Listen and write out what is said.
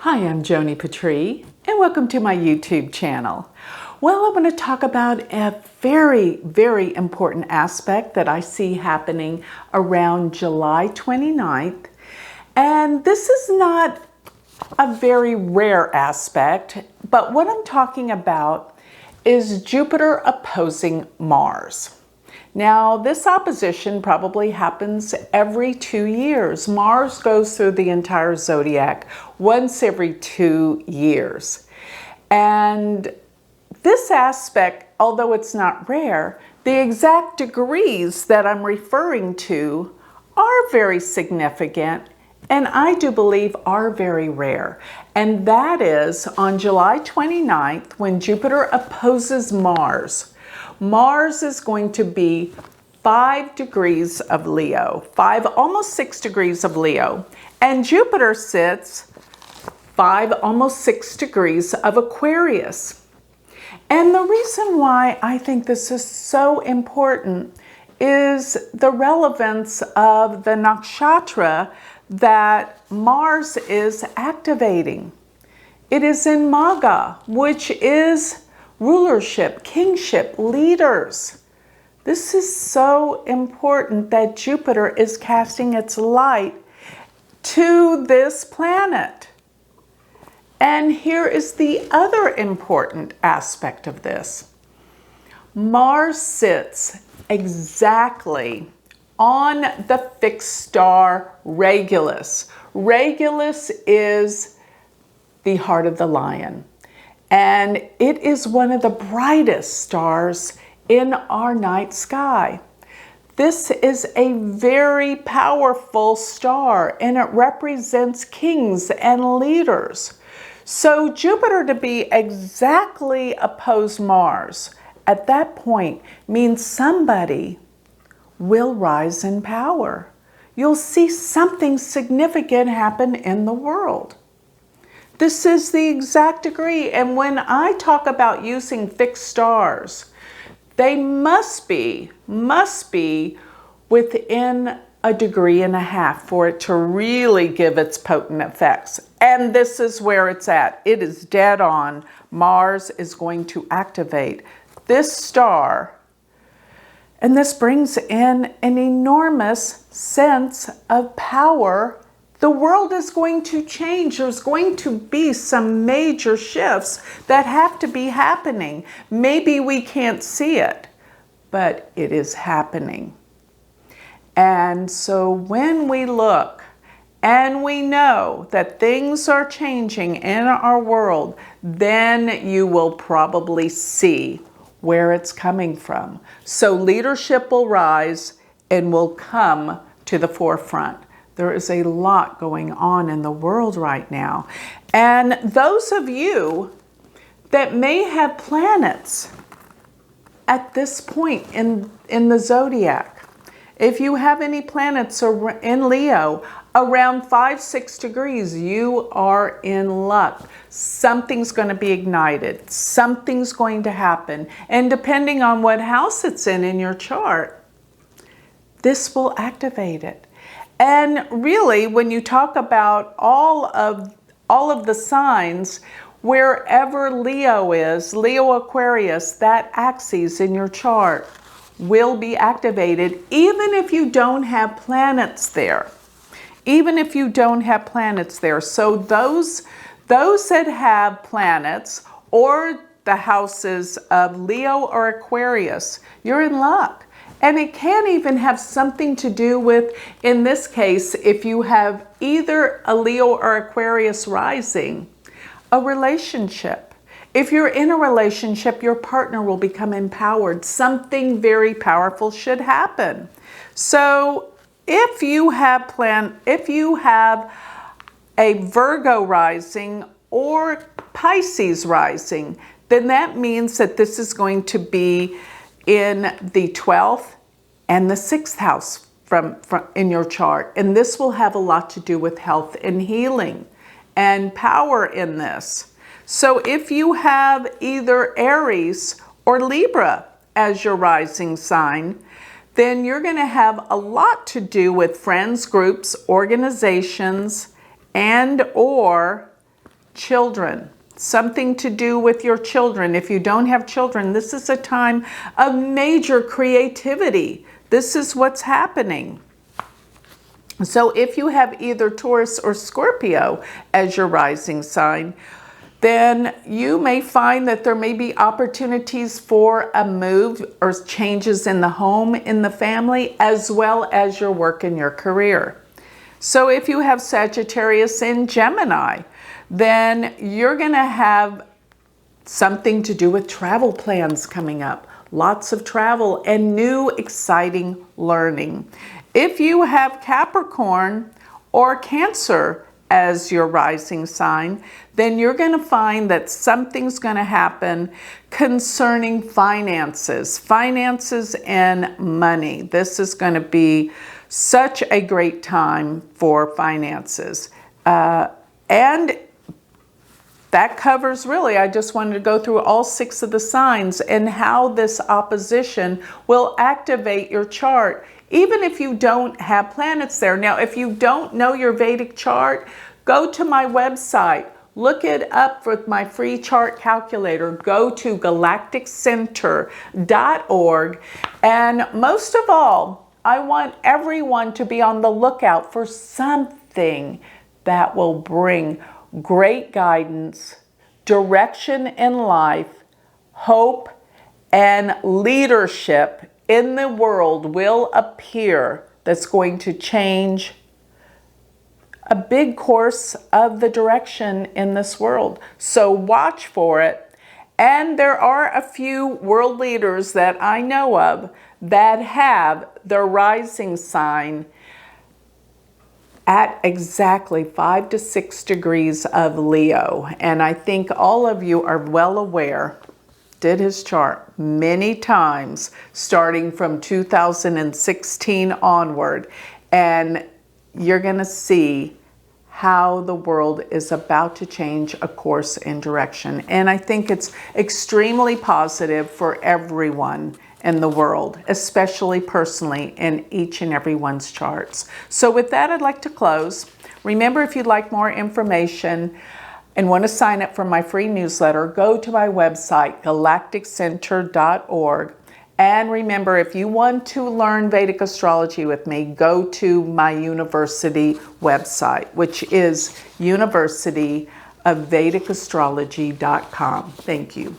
Hi, I'm Joni Patry, and welcome to my YouTube channel. Well, I want to talk about a very, very important aspect that I see happening around July 29th. And this is not a very rare aspect, but what I'm talking about is Jupiter opposing Mars. Now, this opposition probably happens every 2 years. Mars goes through the entire zodiac once every 2 years. And this aspect, although it's not rare, the exact degrees that I'm referring to are very significant and I do believe are very rare. And that is on July 29th when Jupiter opposes Mars. Mars is going to be 5 degrees of Leo, almost 6 degrees of Leo. And Jupiter sits 5, almost 6 degrees of Aquarius. And the reason why I think this is so important is the relevance of the nakshatra that Mars is activating. It is in Maga, which is rulership, kingship, leaders. This is so important that Jupiter is casting its light to this planet. And here is the other important aspect of this. Mars sits exactly on the fixed star Regulus. Regulus is the heart of the lion. And it is one of the brightest stars in our night sky. This is a very powerful star and it represents kings and leaders. So Jupiter to be exactly opposed Mars at that point means somebody will rise in power. You'll see something significant happen in the world. This is the exact degree. And when I talk about using fixed stars, they must be within a degree and a half for it to really give its potent effects. And this is where it's at. It is dead on. Mars is going to activate this star. And this brings in an enormous sense of power. The world is going to change. There's going to be some major shifts that have to be happening. Maybe we can't see it, but it is happening. And so when we look and we know that things are changing in our world, then you will probably see where it's coming from. So leadership will rise and will come to the forefront. There is a lot going on in the world right now. And those of you that may have planets at this point in the zodiac, if you have any planets in Leo around 5-6 degrees, you are in luck. Something's going to be ignited. Something's going to happen. And depending on what house it's in your chart, this will activate it. And really, when you talk about all of the signs, wherever Leo is, Leo Aquarius, that axis in your chart will be activated, even if you don't have planets there. Even if you don't have planets there. So those that have planets or the houses of Leo or Aquarius, you're in luck. And it can even have something to do with, in this case, if you have either a Leo or Aquarius rising, a relationship. If you're in a relationship, your partner will become empowered. Something very powerful should happen. So if you have a Virgo rising or Pisces rising, then that means that this is going to be in the 12th and the 6th house from in your chart. And this will have a lot to do with health and healing and power in this. So if you have either Aries or Libra as your rising sign, then you're going to have a lot to do with friends, groups, organizations, and or children, something to do with your children. If you don't have children, this is a time of major creativity. This is what's happening. So if you have either Taurus or Scorpio as your rising sign, then you may find that there may be opportunities for a move or changes in the home, in the family, as well as your work and your career. So if you have Sagittarius in Gemini, then you're going to have something to do with travel plans coming up. Lots of travel and new exciting learning. If you have Capricorn or Cancer as your rising sign, then you're going to find that something's going to happen concerning finances and money. This is going to be such a great time for finances. And that covers really, I just wanted to go through all 6 of the signs and how this opposition will activate your chart, even if you don't have planets there. Now, if you don't know your Vedic chart, go to my website, look it up with my free chart calculator, go to galacticcenter.org. And most of all, I want everyone to be on the lookout for something that will bring great guidance, direction in life, hope, and leadership in the world will appear that's going to change a big course of the direction in this world. So watch for it. And there are a few world leaders that I know of that have their rising sign at exactly 5 to 6 degrees of Leo. And I think all of you are well aware, did his chart many times starting from 2016 onward. And you're going to see how the world is about to change a course and direction. And I think it's extremely positive for everyone in the world, especially personally in each and everyone's charts. So with that, I'd like to close. Remember, if you'd like more information and want to sign up for my free newsletter, go to my website, galacticcenter.org. And remember, if you want to learn Vedic astrology with me, go to my university website, which is universityofvedicastrology.com. Thank you.